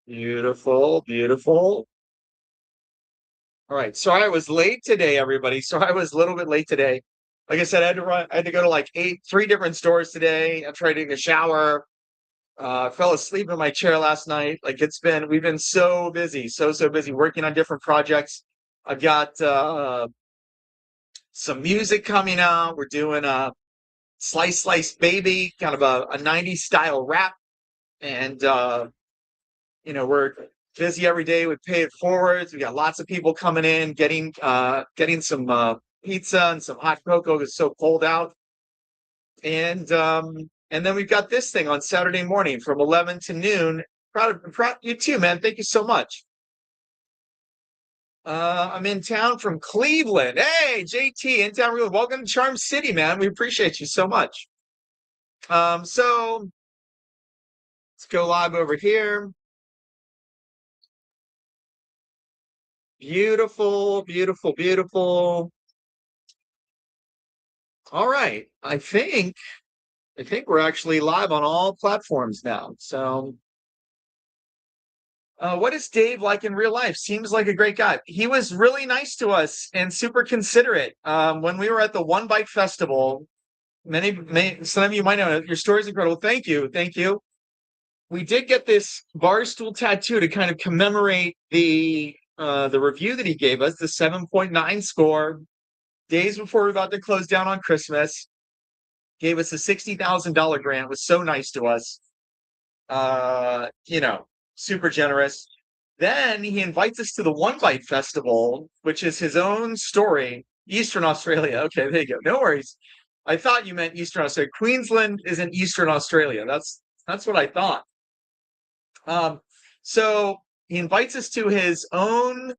Beautiful, beautiful. All right. Sorry I was late today, everybody. Sorry I was a little bit late today. Like I said, I had to go to like three different stores today. I'm trying to take a shower. I fell asleep in my chair last night. We've been so busy, so busy working on different projects. I've got some music coming out. We're doing a Slice Baby, kind of a 90s style rap. And we're busy every day with pay it forwards. We got lots of people coming in, getting some pizza and some hot cocoa. It's so cold out, and then we've got this thing on Saturday morning from 11 to noon. Proud of you too, man. Thank you so much. I'm in town from Cleveland. Hey, JT, in town. Welcome to Charm City, man. We appreciate you so much. So let's go live over here. Beautiful, beautiful, beautiful. All right. I think we're actually live on all platforms now. So, what is Dave like in real life? Seems like a great guy. He was really nice to us and super considerate. When we were at the One Bite Festival, some of you might know your story is incredible. Thank you, thank you. We did get this bar stool tattoo to kind of commemorate the review that he gave us, the 7.9 score, days before we were about to close down on Christmas. Gave us a $60,000 grant. Was so nice to us. Super generous. Then he invites us to the One Bite Festival, which is his own story. Eastern Australia. Okay, there you go. No worries. I thought you meant Eastern Australia. Queensland is in Eastern Australia. That's what I thought. So he invites us to his own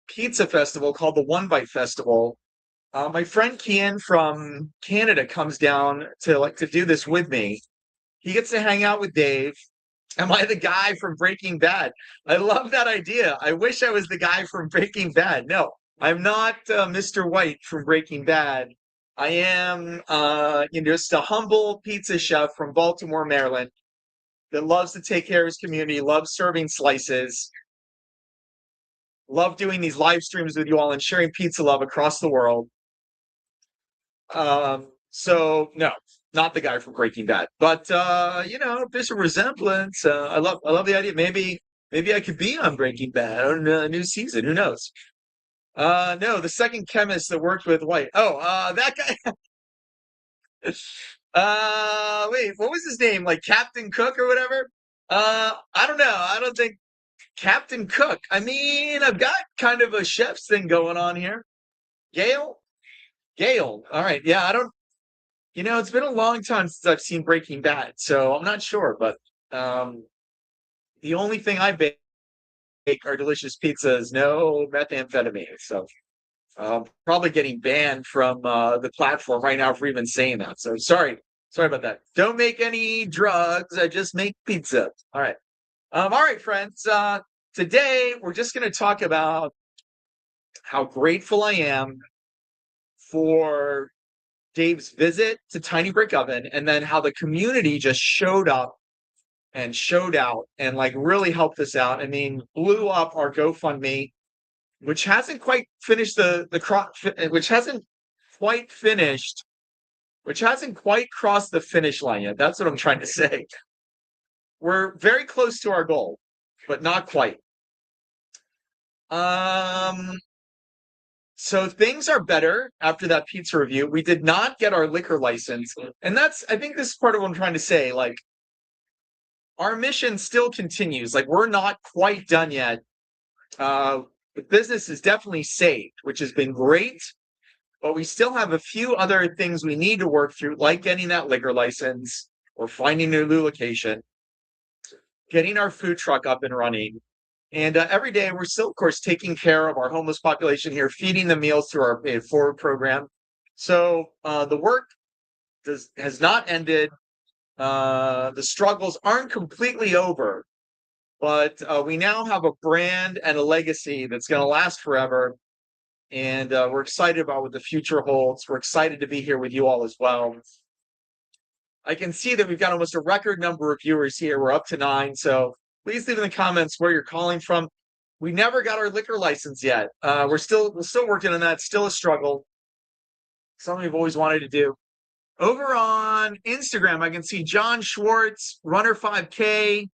pizza festival called the One Bite Festival. My friend Kian from Canada comes down to do this with me. He gets to hang out with Dave. Am I the guy from Breaking Bad? I love that idea. I wish I was the guy from Breaking Bad. No, I'm not Mr. White from Breaking Bad. I am just a humble pizza chef from Baltimore, Maryland, that loves to take care of his community, loves serving slices, love doing these live streams with you all and sharing pizza love across the world. So no, not the guy from Breaking Bad, but there's a resemblance. I love the idea. Maybe I could be on Breaking Bad on a new season. Who knows? No, the second chemist that worked with White. Oh, that guy. Wait, what was his name? Like Captain Cook or whatever? I don't know. I don't think Captain Cook. I mean, I've got kind of a chef's thing going on here. Gail? Gail. All right. Yeah, I don't. It's been a long time since I've seen Breaking Bad, so I'm not sure. But the only thing I bake are delicious pizzas, no methamphetamine. So probably getting banned from the platform right now for even saying that. So sorry about that. Don't make any drugs. I just make pizza. All right. All right, friends. Today we're just going to talk about how grateful I am for Dave's visit to Tiny Brick Oven, and then how the community just showed up and showed out and like really helped us out. I mean, blew up our GoFundMe, which hasn't quite finished which hasn't quite crossed the finish line yet. That's what I'm trying to say. We're very close to our goal, but not quite. So things are better after that pizza review. We did not get our liquor license. And I think this is part of what I'm trying to say. Like, our mission still continues. Like, we're not quite done yet. The business is definitely saved, which has been great. But we still have a few other things we need to work through, like getting that liquor license or finding a new location, getting our food truck up and running. And every day we're still, of course, taking care of our homeless population here, feeding them meals through our Pay It Forward program. So the work has not ended. The struggles aren't completely over, but we now have a brand and a legacy that's going to last forever. And we're excited about what the future holds. We're excited to be here with you all as well. I can see that we've got almost a record number of viewers here. We're up to 9. So Please leave in the comments where you're calling from. We never got our liquor license yet. We're still working on that. Still a struggle. Something we've always wanted to do. Over on Instagram, I can see John Schwartz, Runner 5K.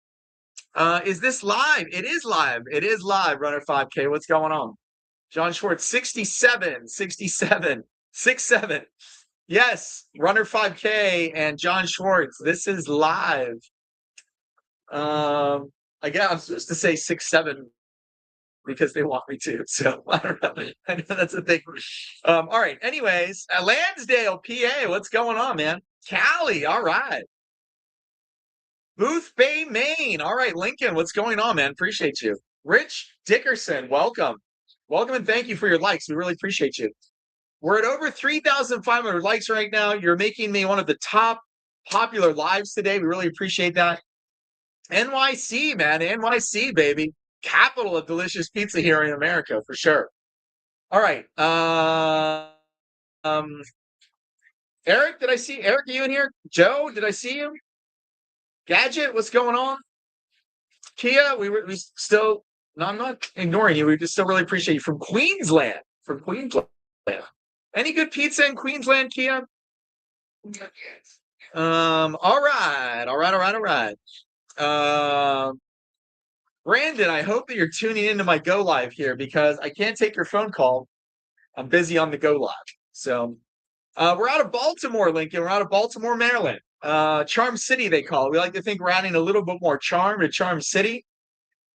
Is this live? It is live. It is live, Runner 5K. What's going on? John Schwartz, 67, 67, 67. Yes, Runner 5K and John Schwartz. This is live. I guess I'm supposed to say 6'7" because they want me to. So I don't know. I know that's a thing. All right. Anyways, Lansdale, PA. What's going on, man? Cali. All right. Booth Bay, Maine. All right, Lincoln. What's going on, man? Appreciate you. Rich Dickerson. Welcome. Welcome and thank you for your likes. We really appreciate you. We're at over 3,500 likes right now. You're making me one of the top popular lives today. We really appreciate that. NYC, man. NYC, baby. Capital of delicious pizza here in America, for sure. All right. Eric, did I see? Eric, are you in here? Joe, did I see you? Gadget, what's going on? Kia, we still, no, I'm not ignoring you. We just still really appreciate you. From Queensland. From Queensland. Any good pizza in Queensland, Kia? All right. Brandon, I hope that you're tuning into my Go Live here because I can't take your phone call. I'm busy on the Go Live. So we're out of Baltimore, Lincoln. We're out of Baltimore, Maryland. Charm City, they call it. We like to think we're adding a little bit more charm to Charm City.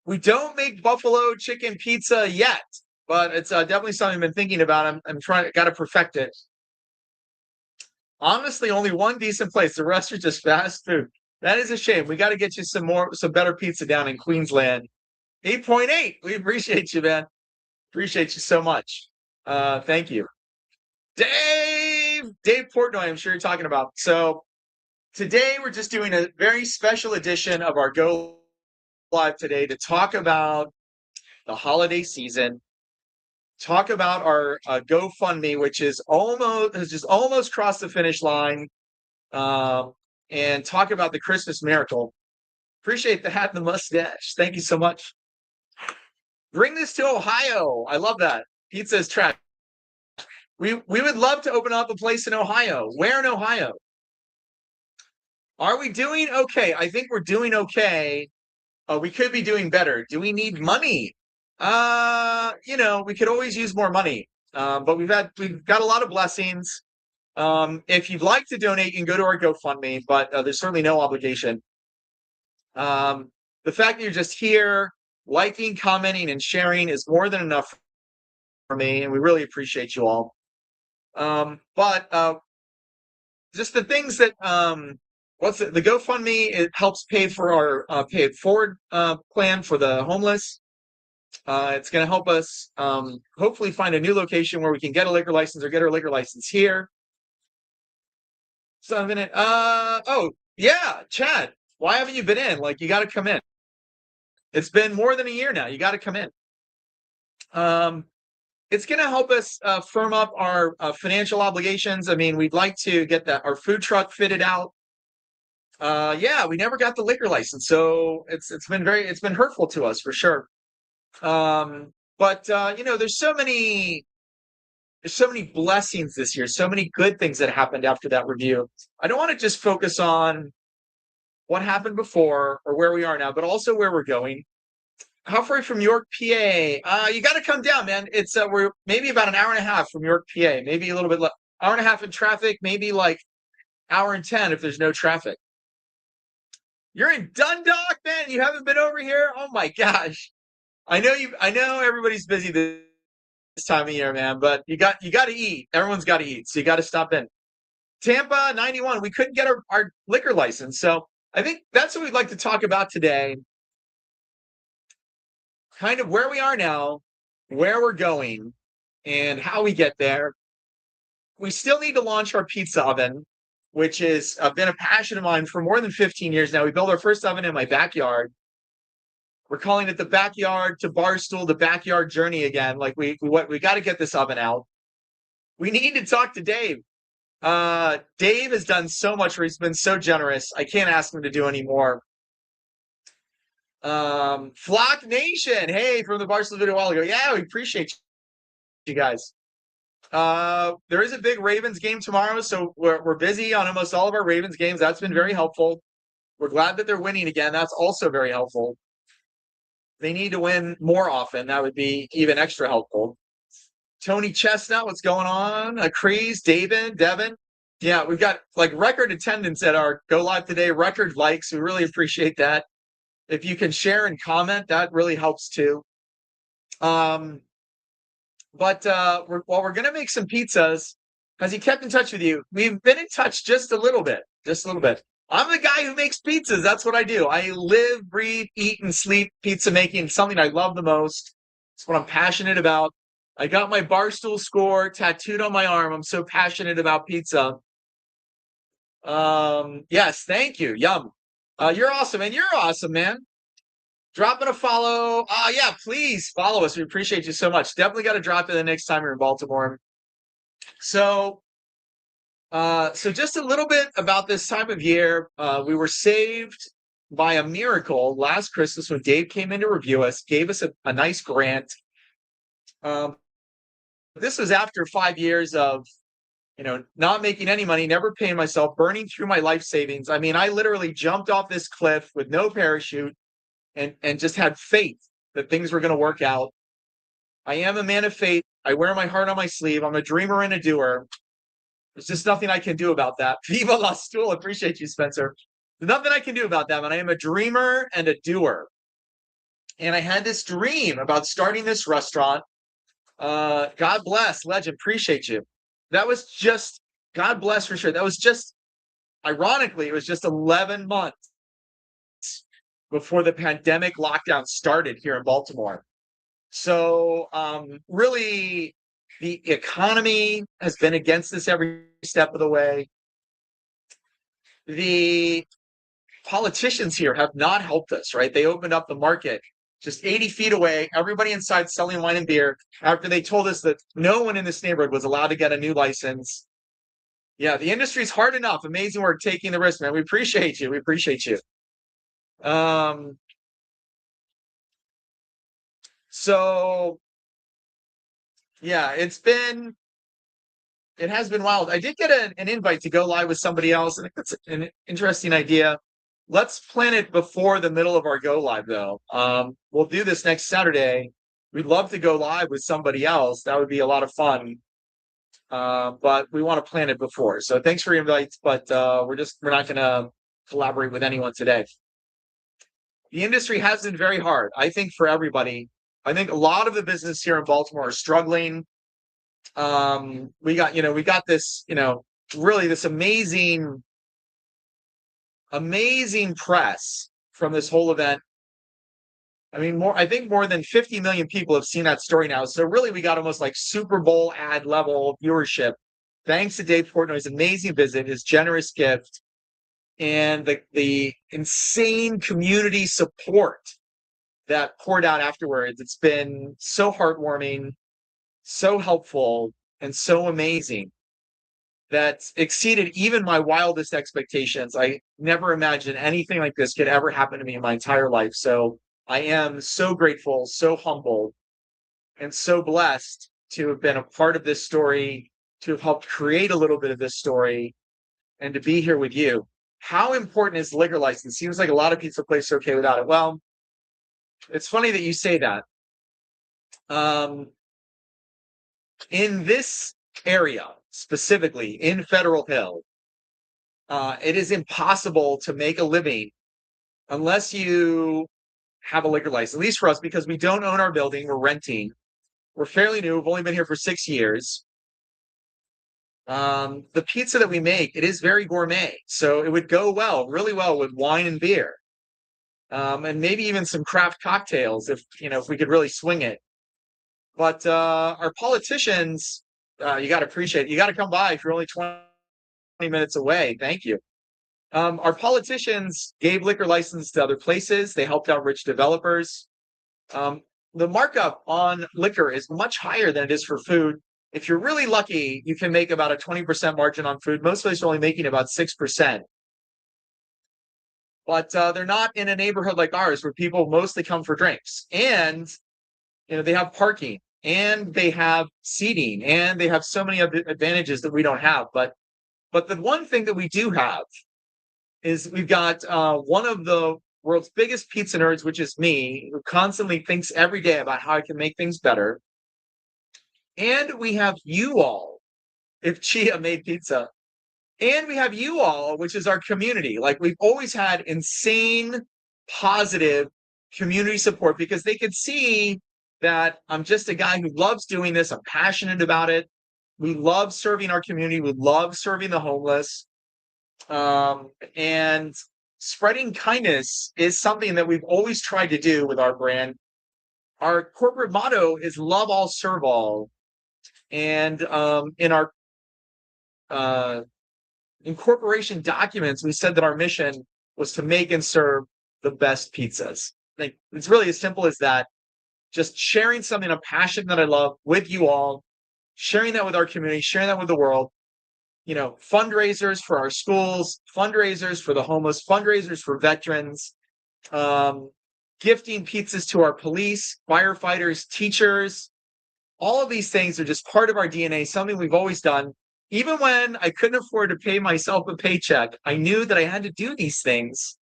We don't make buffalo chicken pizza yet, but it's definitely something I've been thinking about. I'm got to perfect it. Honestly, only one decent place. The rest are just fast food. That is a shame. We got to get you some better pizza down in Queensland. 8.8. We appreciate you, man. Appreciate you so much. Thank you. Dave Portnoy, I'm sure you're talking about. So today we're just doing a very special edition of our Go Live today to talk about the holiday season, talk about our GoFundMe, which has just almost crossed the finish line, and talk about the Christmas miracle. Appreciate the hat and the mustache. Thank you so much. Bring this to Ohio. I love that. Pizza is trash. We would love to open up a place in Ohio. Where in Ohio? Are we doing okay? I think we're doing okay. We could be doing better. Do we need money? We could always use more money. But we've got a lot of blessings. If you'd like to donate, you can go to our GoFundMe, but there's certainly no obligation. The fact that you're just here, liking, commenting, and sharing is more than enough for me, and we really appreciate you all. But just the things that the GoFundMe, it helps pay for our pay it forward plan for the homeless. It's going to help us hopefully find a new location where we can get a liquor license or get our liquor license here. So I'm gonna oh yeah, Chad, why haven't you been in? Like, you got to come in. It's been more than a year now. You got to come in. It's going to help us firm up our financial obligations. I mean, we'd like to get our food truck fitted out. Yeah, we never got the liquor license, so it's been hurtful to us for sure. But there's so many blessings this year, so many good things that happened after that review. I don't want to just focus on what happened before or where we are now, but also where we're going. How far from York, PA? You got to come down, man. It's we're maybe about an hour and a half from York, PA. Maybe a little bit less. Hour and a half in traffic, maybe like hour and 10 if there's no traffic. You're in Dundalk, man. You haven't been over here? Oh my gosh. I know everybody's busy this time of year, man, but you got to eat. Everyone's got to eat, so you got to stop in. Tampa 91. We couldn't get our liquor license, so I think that's what we'd like to talk about today. Kind of where we are now, where we're going, and how we get there. We still need to launch our pizza oven, which has been a passion of mine for more than 15 years now. We built our first oven in my backyard. We're calling it the backyard to barstool, the backyard journey again. Like we got to get this oven out. We need to talk to Dave. Dave has done so much. He's been so generous. I can't ask him to do any more. Flock Nation. Hey, from the Barcelona video a while ago. Yeah, we appreciate you guys. There is a big Ravens game tomorrow, so we're busy on almost all of our Ravens games. That's been very helpful. We're glad that they're winning again. That's also very helpful. They need to win more often. That would be even extra helpful. Tony Chestnut, what's going on? Crease, David, Devin. Yeah, we've got like record attendance at our Go Live today, record likes. We really appreciate that. If you can share and comment, that really helps too. But we're going to make some pizzas. Has he kept in touch with you? We've been in touch just a little bit. I'm the guy who makes pizzas. That's what I do. I live, breathe, eat, and sleep pizza making. It's something I love the most. It's what I'm passionate about. I got my Barstool score tattooed on my arm. I'm so passionate about pizza. Yes, thank you. Yum. You're awesome, and you're awesome, man. Dropping a follow. Yeah, please follow us. We appreciate you so much. Definitely got to drop it the next time you're in Baltimore. So just a little bit about this time of year. We were saved by a miracle last Christmas when Dave came in to review us, gave us a nice grant. This was after 5 years of, not making any money, never paying myself, burning through my life savings. I mean, I literally jumped off this cliff with no parachute and just had faith that things were going to work out. I am a man of faith. I wear my heart on my sleeve. I'm a dreamer and a doer. There's just nothing I can do about that. Viva la stool. Appreciate you, Spencer. There's nothing I can do about that, but I am a dreamer and a doer. And I had this dream about starting this restaurant. God bless, legend. Appreciate you. That was just, God bless for sure. That was just, ironically, it was just 11 months before the pandemic lockdown started here in Baltimore. So really, the economy has been against us every step of the way. The politicians here have not helped us, right? They opened up the market just 80 feet away, everybody inside selling wine and beer after they told us that no one in this neighborhood was allowed to get a new license. Yeah, the industry's hard enough. Amazing work taking the risk, man. We appreciate you. So yeah, it has been wild. I did get an invite to go live with somebody else. I think that's an interesting idea. Let's plan it before the middle of our go live, though. We'll do this next Saturday. We'd love to go live with somebody else. That would be a lot of fun. But we want to plan it before. So thanks for your invites, but we're not going to collaborate with anyone today. The industry has been very hard, I think, for everybody. I think a lot of the business here in Baltimore are struggling. We got this, really this amazing press from this whole event. I mean, I think more than 50 million people have seen that story now. So really, we got almost like Super Bowl ad level viewership. Thanks to Dave Portnoy's amazing visit, his generous gift, and the insane community support that poured out afterwards. It's been so heartwarming, so helpful, and so amazing. That exceeded even my wildest expectations. I never imagined anything like this could ever happen to me in my entire life. So I am so grateful, so humbled, and so blessed to have been a part of this story, to have helped create a little bit of this story, and to be here with you. How important is liquor license? Seems like a lot of pizza places are okay without it. Well, it's funny that you say that. In this area, specifically in Federal Hill, it is impossible to make a living unless you have a liquor license, at least for us, because we don't own our building. We're renting. We're fairly new. We've only been here for 6 years. The pizza that we make, it is very gourmet. So it would go really well with wine and beer. And maybe even some craft cocktails if we could really swing it. But our politicians, you got to appreciate it. You got to come by if you're only 20 minutes away. Thank you. Our politicians gave liquor license to other places. They helped out rich developers. The markup on liquor is much higher than it is for food. If you're really lucky, you can make about a 20% margin on food. Most places are only making about 6%. but they're not in a neighborhood like ours where people mostly come for drinks. And they have parking and they have seating and they have so many advantages that we don't have. But the one thing that we do have is we've got one of the world's biggest pizza nerds, which is me, who constantly thinks every day about how I can make things better. And we have you all, if Chia made pizza. And we have you all, which is our community. Like, we've always had insane, positive community support because they could see that I'm just a guy who loves doing this. I'm passionate about it. We love serving our community. We love serving the homeless. And spreading kindness is something that we've always tried to do with our brand. Our corporate motto is love all, serve all. And in our incorporation documents, we said that our mission was to make and serve the best pizzas. Like, it's really as simple as that. Just sharing something, a passion that I love with you all, sharing that with our community, sharing that with the world. Fundraisers for our schools, fundraisers for the homeless, fundraisers for veterans, gifting pizzas to our police, firefighters, teachers. All of these things are just part of our DNA, something we've always done. Even when I couldn't afford to pay myself a paycheck, I knew that I had to do these things.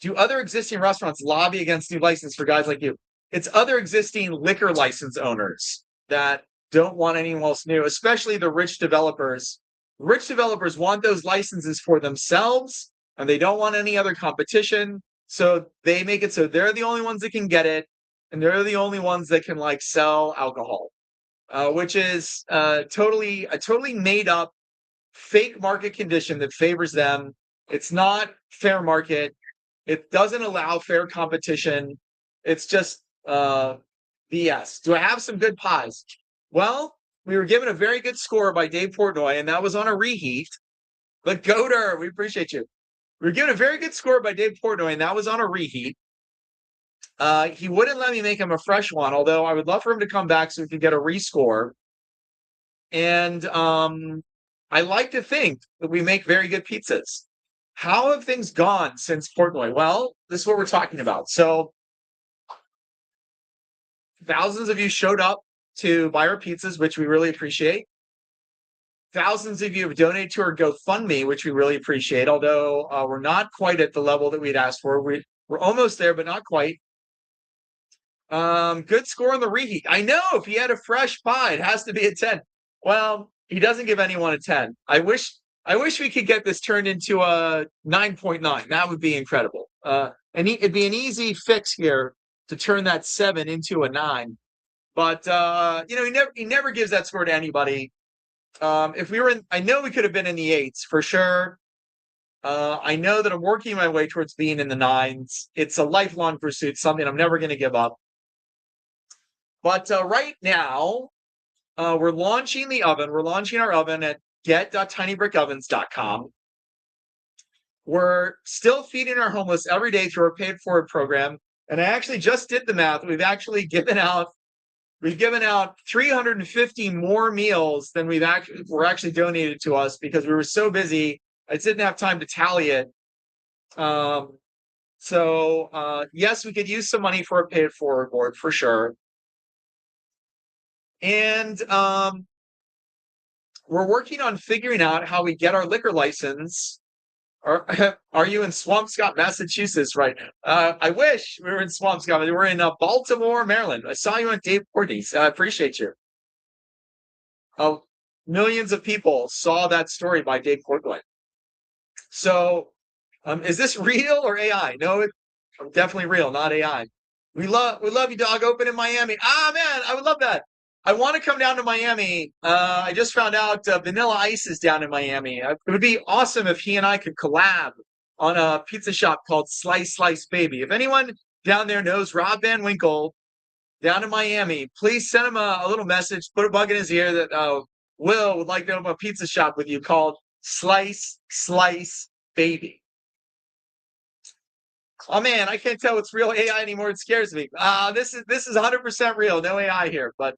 Do other existing restaurants lobby against new license for guys like you? It's other existing liquor license owners that don't want anyone else new, especially the rich developers. Rich developers want those licenses for themselves, and they don't want any other competition. So they make it so they're the only ones that can get it, and they're the only ones that can sell alcohol, which is a totally made up fake market condition that favors them. It's not fair market. It doesn't allow fair competition. It's just BS. Do I have some good pies? Well, we were given a very good score by Dave Portnoy, and that was on a reheat. The Goater, we appreciate you. We were given a very good score by Dave Portnoy, and that was on a reheat. He wouldn't let me make him a fresh one, although I would love for him to come back so we could get a rescore. And I like to think that we make very good pizzas. How have things gone since Portnoy? Well, this is what we're talking about. So thousands of you showed up to buy our pizzas, which we really appreciate. Thousands of you have donated to our GoFundMe, which we really appreciate, although we're not quite at the level that we'd asked for. We're almost there, but not quite. Good score on the reheat. I know, if he had a fresh pie, it has to be a 10. Well, he doesn't give anyone a 10. I wish we could get this turned into a 9.9. That would be incredible. And it'd be an easy fix here to turn that 7 into a 9. But he never gives that score to anybody. If we were in, I know we could have been in the 8s for sure. I know that I'm working my way towards being in the 9s. It's a lifelong pursuit, something I'm never going to give up. But right now, we're launching the oven. We're launching our oven at get.tinybrickovens.com. We're still feeding our homeless every day through our paid forward program. And I actually just did the math. We've given out 350 more meals than were actually donated to us because we were so busy. I didn't have time to tally it. Yes, we could use some money for a paid forward board for sure. And we're working on figuring out how we get our liquor license. Are you in Swampscott, Massachusetts right now? I wish we were in Swampscott. We're in Baltimore, Maryland. I saw you on Dave Portnoy's. I appreciate you. Millions of people saw that story by Dave Portnoy. So, is this real or AI? No, it's definitely real, not AI. We love you, dog. Open in Miami. Man, I would love that. I want to come down to Miami. I just found out Vanilla Ice is down in Miami. It would be awesome if he and I could collab on a pizza shop called Slice Slice Baby. If anyone down there knows Rob Van Winkle down in Miami, please send him a little message, put a bug in his ear that Will would like to open a pizza shop with you called Slice Slice Baby. Oh man, I can't tell what's real AI anymore. It scares me. This is 100% real. No AI here, but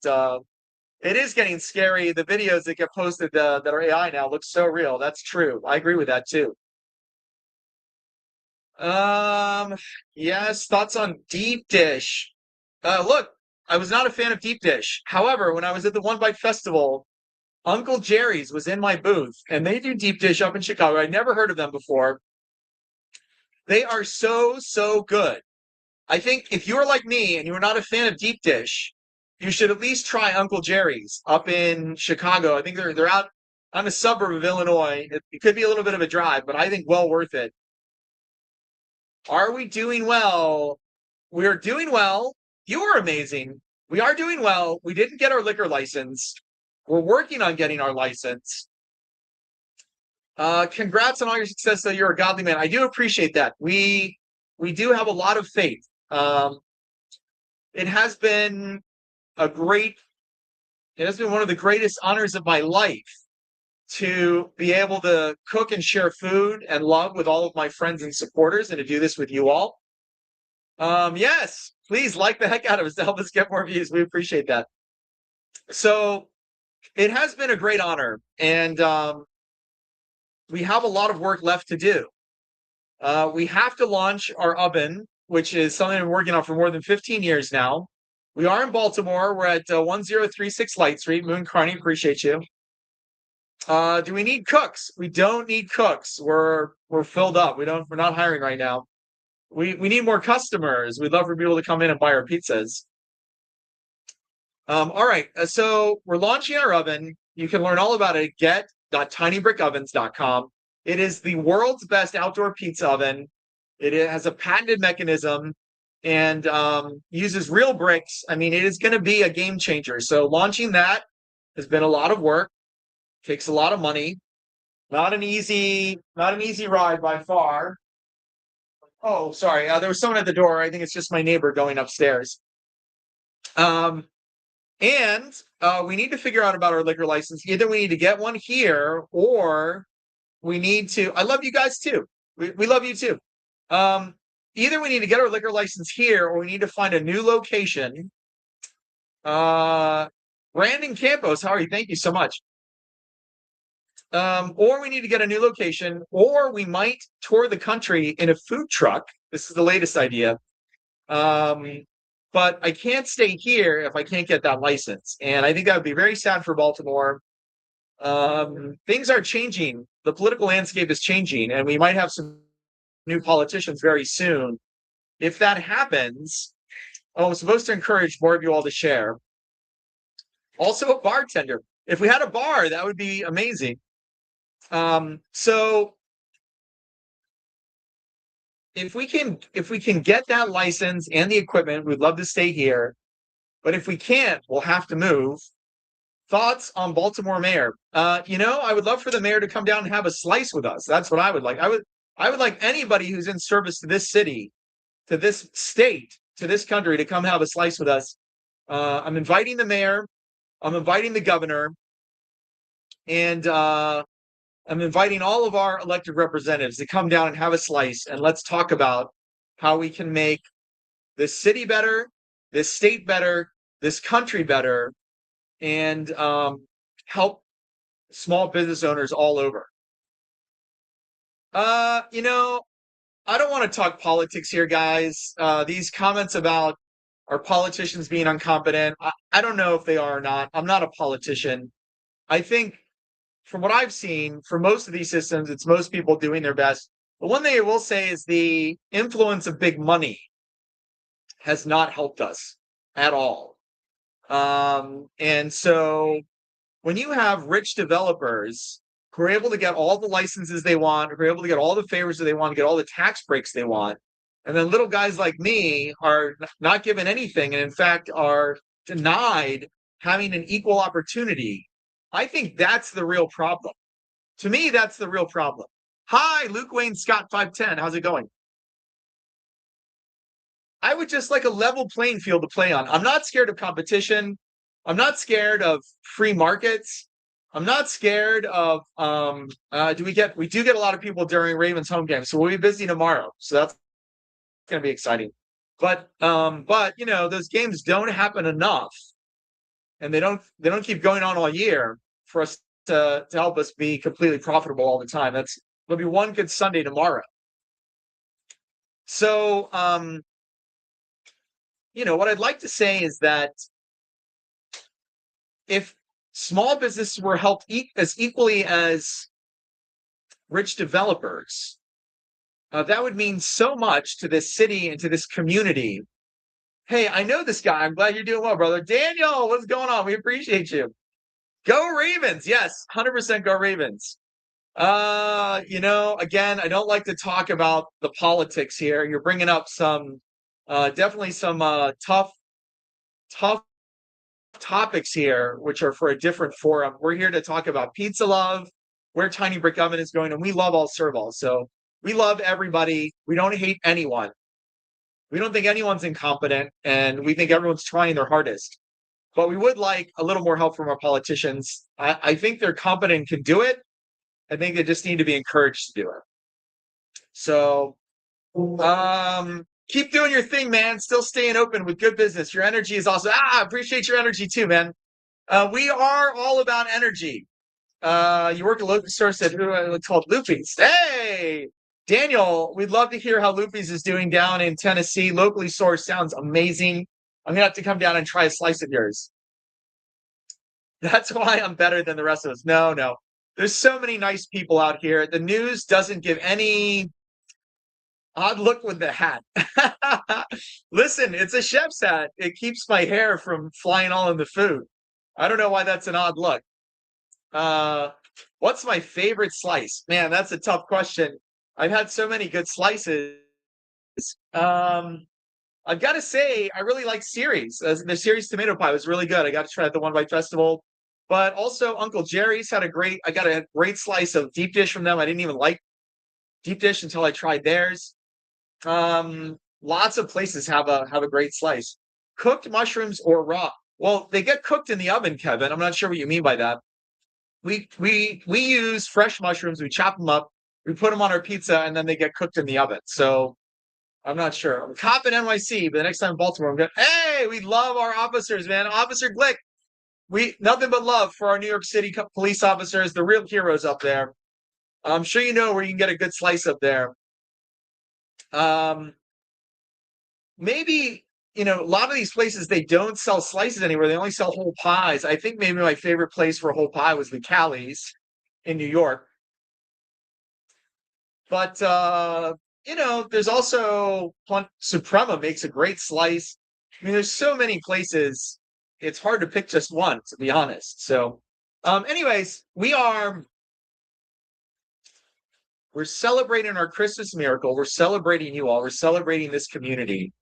it is getting scary. The videos that get posted that are AI now look so real. That's true. I agree with that too. Um, yes, thoughts on deep dish. Look, I was not a fan of deep dish. However, when I was at the One Bite Festival, Uncle Jerry's was in my booth, and they do deep dish up in Chicago. I'd never heard of them before. They are so, so good. I think if you're like me and you're not a fan of deep dish, you should at least try Uncle Jerry's up in Chicago. I think they're out on a suburb of Illinois. It could be a little bit of a drive, but I think well worth it. Are we doing well? We're doing well. You are amazing. We are doing well. We didn't get our liquor license. We're working on getting our license. Congrats on all your success. Though you're a godly man. I do appreciate that. We do have a lot of faith. It has been a great. It has been one of the greatest honors of my life to be able to cook and share food and love with all of my friends and supporters, and to do this with you all. Yes, please like the heck out of us to help us get more views. We appreciate that. So it has been a great honor, and we have a lot of work left to do. We have to launch our oven, which is something I've been working on for more than 15 years now. We are in Baltimore. We're at 1036 Light Street. Moon Carney, appreciate you. Do we need cooks? We don't need cooks. We're filled up. We're not hiring right now. We need more customers. We'd love for people to come in and buy our pizzas. All right. So we're launching our oven. You can learn all about it at get.tinybrickovens.com. It is the world's best outdoor pizza oven. It has a patented mechanism and uses real bricks. I mean, it is going to be a game changer. So launching that has been a lot of work, takes a lot of money. Not an easy ride by far. Oh, sorry. There was someone at the door. I think it's just my neighbor going upstairs. And we need to figure out about our liquor license. Either we need to get one here, or we need to. I love you guys too. We love you too. Either we need to get our liquor license here, or we need to find a new location. Brandon Campos, how are you? Thank you so much. Or we need to get a new location, or we might tour the country in a food truck. This is the latest idea. But I can't stay here if I can't get that license. And I think that would be very sad for Baltimore. Things are changing. The political landscape is changing, and we might have some new politicians very soon. If that happens, I'm supposed to encourage more of you all to share. Also, a bartender. If we had a bar, that would be amazing. So if we can get that license and the equipment, we'd love to stay here. But if we can't, we'll have to move. Thoughts on Baltimore mayor? I would love for the mayor to come down and have a slice with us. That's what I would like. I would like anybody who's in service to this city, to this state, to this country to come have a slice with us. I'm inviting the mayor. I'm inviting the governor. And I'm inviting all of our elected representatives to come down and have a slice, and let's talk about how we can make this city better, this state better, this country better, and help small business owners all over. I don't want to talk politics here, guys. These comments about our politicians being incompetent, I don't know if they are or not. I'm not a politician. I think from what I've seen, for most of these systems, it's most people doing their best. But one thing I will say is the influence of big money has not helped us at all. And so when you have rich developers who are able to get all the licenses they want, who are able to get all the favors that they want, get all the tax breaks they want, and then little guys like me are not given anything, and in fact are denied having an equal opportunity, I think that's the real problem. To me, that's the real problem. Hi, Luke Wayne Scott 510. How's it going? I would just like a level playing field to play on. I'm not scared of competition. I'm not scared of free markets. I'm not scared of we do get a lot of people during Ravens home games, so we'll be busy tomorrow. So that's gonna be exciting. But those games don't happen enough, and they don't keep going on all year for us to help us be completely profitable all the time. There'll be one good Sunday tomorrow. So, what I'd like to say is that if small businesses were helped as equally as rich developers, that would mean so much to this city and to this community. Hey, I know this guy. I'm glad you're doing well, brother. Daniel, what's going on? We appreciate you. Go Ravens. Yes, 100% go Ravens. Again, I don't like to talk about the politics here. You're bringing up some, definitely some tough topics here, which are for a different forum. We're here to talk about pizza love, where Tiny Brick Oven is going, and we love all serve all. So we love everybody. We don't hate anyone. We don't think anyone's incompetent, and we think everyone's trying their hardest. But we would like a little more help from our politicians. I think they're competent and can do it. I think they just need to be encouraged to do it. So keep doing your thing, man. Still staying open with good business. Your energy is also appreciate your energy too, man. We are all about energy. You work at a local store, said it's called Loopy's. Hey, Daniel, we'd love to hear how Loopy's is doing down in Tennessee. Locally sourced sounds amazing. I'm gonna have to come down and try a slice of yours. That's why I'm better than the rest of us. No. There's so many nice people out here. The news doesn't give any odd look with the hat. Listen, it's a chef's hat. It keeps my hair from flying all in the food. I don't know why that's an odd look. What's my favorite slice? Man, that's a tough question. I've had so many good slices. I've got to say, I really like Ceres. The Ceres tomato pie was really good. I got to try it at the One Bite Festival. But also Uncle Jerry's I got a great slice of deep dish from them. I didn't even like deep dish until I tried theirs. Lots of places have a great slice. Cooked mushrooms or raw? Well, they get cooked in the oven, Kevin. I'm not sure what you mean by that. We use fresh mushrooms. We chop them up. We put them on our pizza, and then they get cooked in the oven. So I'm not sure. I'm a cop in NYC, but the next time in Baltimore, I'm going, hey, we love our officers, man. Officer Glick. We nothing but love for our New York City police officers, the real heroes up there. I'm sure you know where you can get a good slice up there. Maybe, a lot of these places, they don't sell slices anywhere. They only sell whole pies. I think maybe my favorite place for a whole pie was the Callie's in New York. But, there's also Suprema makes a great slice. I mean, there's so many places. It's hard to pick just one, to be honest. So, anyways, we're celebrating our Christmas miracle. We're celebrating you all. We're celebrating this community.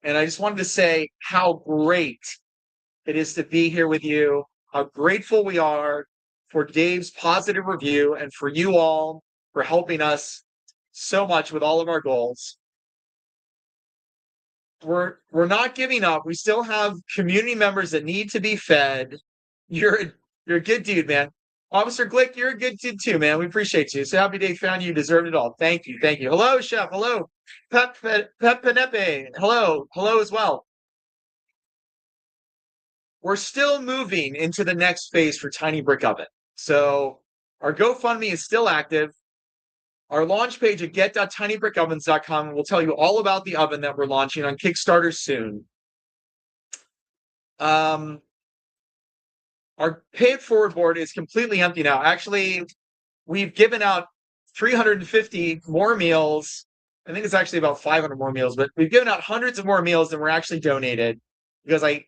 And I just wanted to say how great it is to be here with you, how grateful we are for Dave's positive review and for you all for helping us so much with all of our goals. We're not giving up. We still have community members that need to be fed. You're a good dude, man. Officer Glick, you're a good dude too, man. We appreciate you. So happy Dave found you. Deserved it all. Thank you. Hello, Chef. Hello. Pep Penepe. Hello as well. We're still moving into the next phase for Tiny Brick Oven. So our GoFundMe is still active. Our launch page at get.tinybrickovens.com will tell you all about the oven that we're launching on Kickstarter soon. Our pay it forward board is completely empty now. Actually, we've given out 350 more meals. I think it's actually about 500 more meals, but we've given out hundreds of more meals than were actually donated because I'm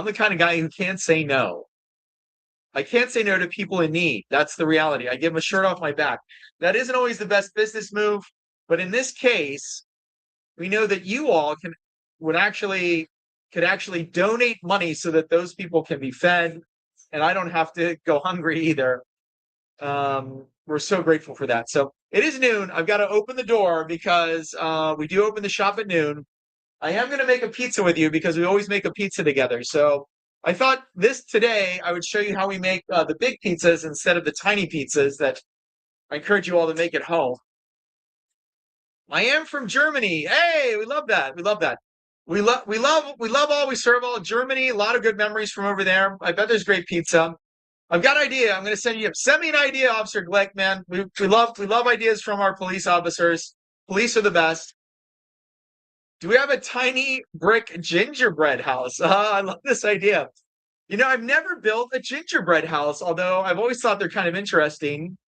the kind of guy who can't say no. I can't say no to people in need. That's the reality. I give them a shirt off my back. That isn't always the best business move, but in this case, we know that you all could actually donate money so that those people can be fed, and I don't have to go hungry either. We're so grateful for that. So it is noon. I've got to open the door because we do open the shop at noon. I am going to make a pizza with you because we always make a pizza together. So I thought today I would show you how we make the big pizzas instead of the tiny pizzas that I encourage you all to make at home. I am from Germany. Hey, we love that. We love all we serve all Germany. A lot of good memories from over there. I bet there's great pizza. I've got an idea. I'm going to send me an idea, Officer Glick, man. We love ideas from our police officers. Police are the best. Do we have a tiny brick gingerbread house? I love this idea. I've never built a gingerbread house, although I've always thought they're kind of interesting.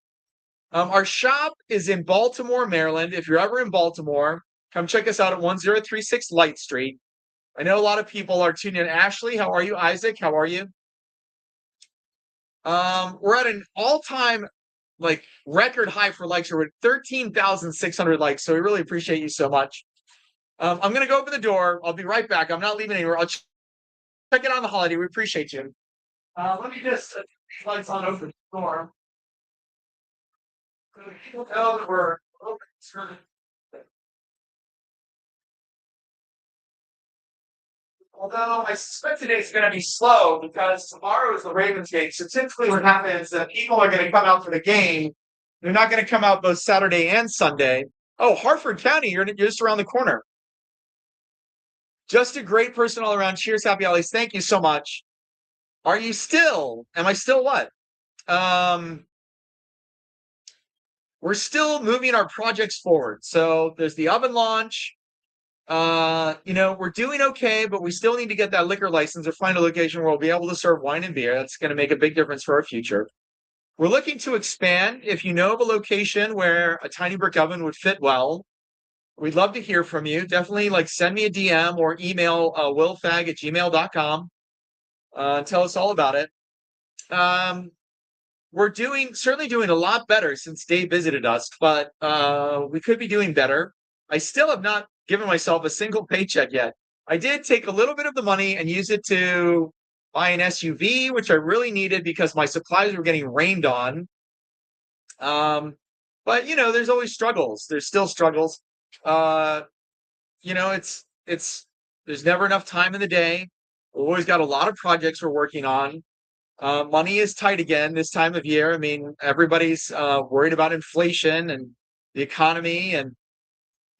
Our shop is in Baltimore, Maryland. If you're ever in Baltimore, come check us out at 1036 Light Street. I know a lot of people are tuning in. Ashley, how are you? Isaac, how are you? We're at an all-time record high for likes. We're at 13,600 likes, so we really appreciate you so much. I'm gonna go open the door. I'll be right back. I'm not leaving anywhere. I'll check it on the holiday. We appreciate you. Let me just these lights on open the door. So people know that we're open. Although I suspect today's going to be slow because tomorrow is the Ravens game. So typically what happens is that people are going to come out for the game. They're not going to come out both Saturday and Sunday. Oh, Hartford County, you're just around the corner. Just a great person all around. Cheers, happy holidays. Thank you so much. Am I still what? We're still moving our projects forward. So there's the oven launch. We're doing okay, but we still need to get that liquor license or find a location where we'll be able to serve wine and beer. That's going to make a big difference for our future. We're looking to expand. If you know of a location where a tiny brick oven would fit well, we'd love to hear from you. Definitely send me a DM or email willfag@gmail.com. Tell us all about it. We're certainly doing a lot better since Dave visited us, but we could be doing better. I still have not given myself a single paycheck yet. I did take a little bit of the money and use it to buy an SUV, which I really needed because my supplies were getting rained on. But there's always struggles. There's still struggles. There's never enough time in the day. We've always got a lot of projects we're working on. Money is tight again this time of year. I mean, everybody's worried about inflation and the economy, and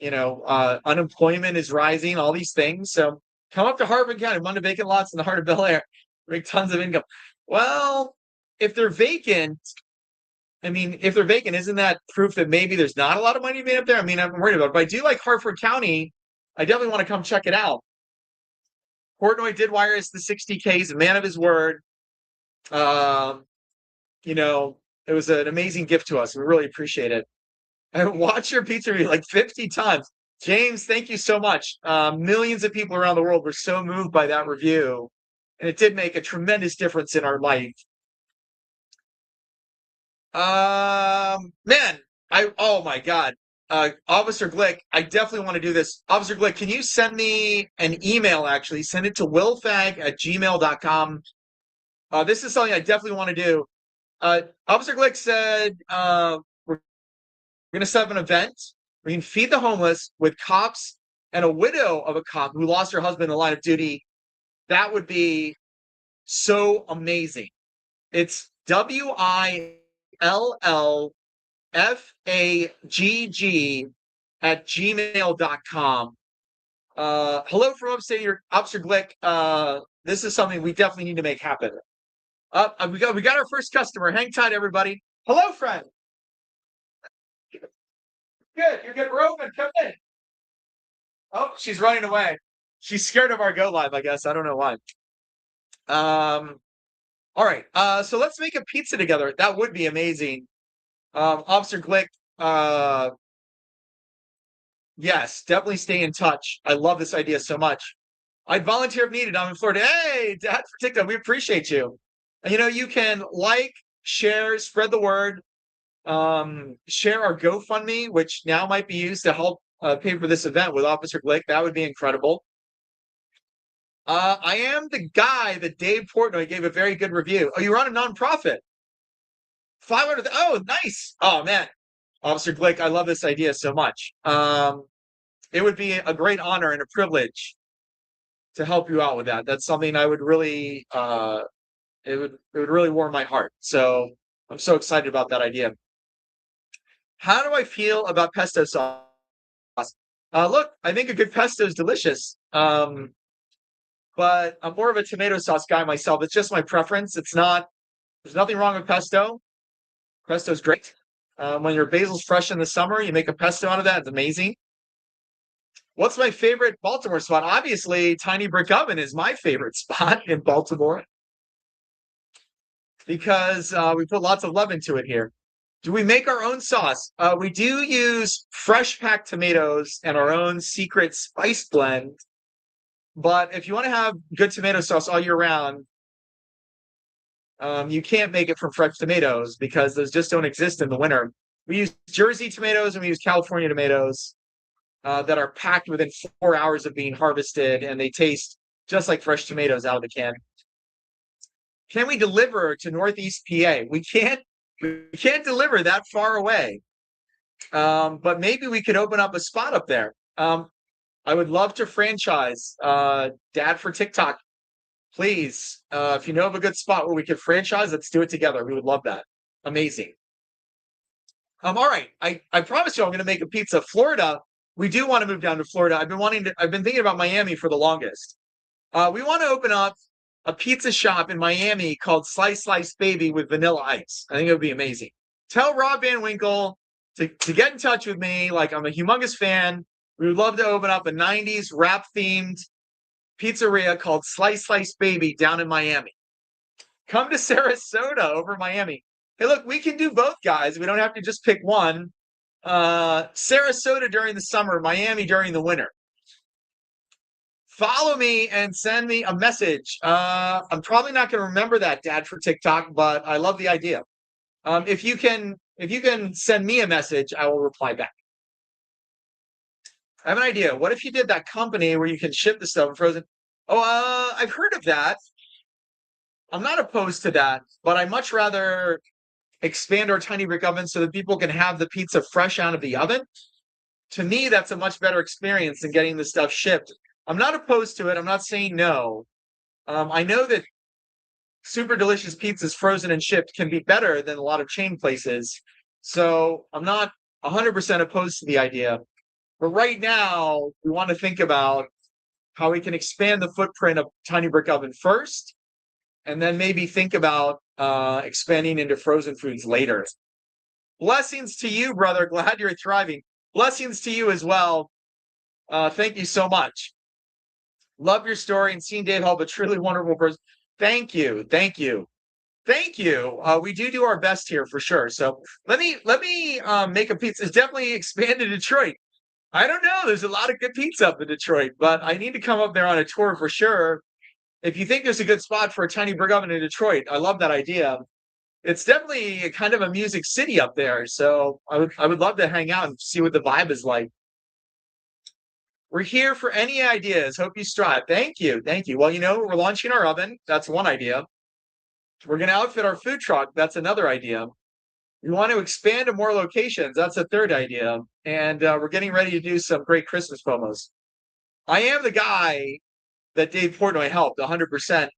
unemployment is rising, all these things. So come up to Hartford County, one of the vacant lots in the heart of Bel Air, make tons of income. Well, if they're vacant, isn't that proof that maybe there's not a lot of money made up there? I mean, I'm worried about it. But I do like Hartford County. I definitely want to come check it out. Portnoy did wire us the 60K. He's a man of his word. It was an amazing gift to us. We really appreciate it. I watched your pizza review 50 times. James, thank you so much. Millions of people around the world were so moved by that review, and it did make a tremendous difference in our life. Oh my God. Officer Glick, I definitely want to do this. Officer Glick, can you send me an email, actually? Send it to willfag@gmail.com. This is something I definitely want to do. Officer Glick said we're going to set up an event. We can feed the homeless with cops and a widow of a cop who lost her husband in the line of duty. That would be so amazing. It's WILLFAGG@gmail.com. Hello from upstate, your Officer Glick. This is something we definitely need to make happen. We got our first customer. Hang tight, everybody. Hello, friend. Good. You're getting open. Come in. Oh, she's running away. She's scared of our go live, I guess. I don't know why. All right. So let's make a pizza together. That would be amazing. Officer Glick, yes, definitely stay in touch. I love this idea so much. I'd volunteer if needed. I'm in Florida. Hey, Dad, for TikTok, we appreciate you. You can share, spread the word, share our GoFundMe, which now might be used to help pay for this event with Officer Glick. That would be incredible. I am the guy that Dave Portnoy gave a very good review. Oh, you run a nonprofit. 500. Oh, nice. Oh, man. Officer Glick, I love this idea so much. It would be a great honor and a privilege to help you out with that. That's something I would really, it would really warm my heart. So I'm so excited about that idea. How do I feel about pesto sauce? Look, I think a good pesto is delicious. But I'm more of a tomato sauce guy myself. It's just my preference. There's nothing wrong with pesto. Pesto's great. When your basil's fresh in the summer, you make a pesto out of that. It's amazing. What's my favorite Baltimore spot? Obviously, TinyBrickOven is my favorite spot in Baltimore because we put lots of love into it here. Do we make our own sauce? We do use fresh packed tomatoes and our own secret spice blend. But if you want to have good tomato sauce all year round, you can't make it from fresh tomatoes because those just don't exist in the winter. We use Jersey tomatoes and we use California tomatoes that are packed within 4 hours of being harvested, and they taste just like fresh tomatoes out of the can. Can we deliver to Northeast PA? We can't deliver that far away. But maybe we could open up a spot up there. I would love to franchise Dad for TikTok. Please, if you know of a good spot where we could franchise, let's do it together. We would love that. Amazing. All right. I promise you I'm going to make a pizza. Florida, we do want to move down to Florida. I've been thinking about Miami for the longest. We want to open up a pizza shop in Miami called Slice Baby with vanilla ice. I think it would be amazing. Tell Rob Van Winkle to get in touch with me. Like, I'm a humongous fan. We would love to open up a 90s rap themed pizzeria called Slice Baby down in Miami. Come to Sarasota over Miami. Hey, look, we can do both, guys. We don't have to just pick one. Sarasota during the summer, Miami during the winter. Follow me and send me a message. I'm probably not going to remember that, Dad, for TikTok, but I love the idea. If you can send me a message, I will reply back. I have an idea. What if you did that company where you can ship the stuff frozen? Oh, I've heard of that. I'm not opposed to that, but I much rather expand our TinyBrickOven so that people can have the pizza fresh out of the oven. To me, that's a much better experience than getting the stuff shipped. I'm not opposed to it. I'm not saying no. I know that super delicious pizzas frozen and shipped can be better than a lot of chain places. So I'm not 100% opposed to the idea. But right now, we want to think about how we can expand the footprint of TinyBrickOven first, and then maybe think about expanding into frozen foods later. Blessings to you, brother. Glad you're thriving. Blessings to you as well. Thank you so much. Love your story and seeing Dave help a truly wonderful person. Thank you. Thank you. Thank you. We do our best here for sure. So let me make a pizza. It's definitely expand to Detroit. I don't know. There's a lot of good pizza up in Detroit, but I need to come up there on a tour for sure. If you think there's a good spot for a TinyBrickOven in Detroit, I love that idea. It's definitely kind of a music city up there. So I would love to hang out and see what the vibe is like. We're here for any ideas. Hope you strive. Thank you. Thank you. Well, we're launching our oven. That's one idea. We're going to outfit our food truck. That's another idea. We want to expand to more locations. That's a third idea. And we're getting ready to do some great Christmas promos. I am the guy that Dave Portnoy helped 100%.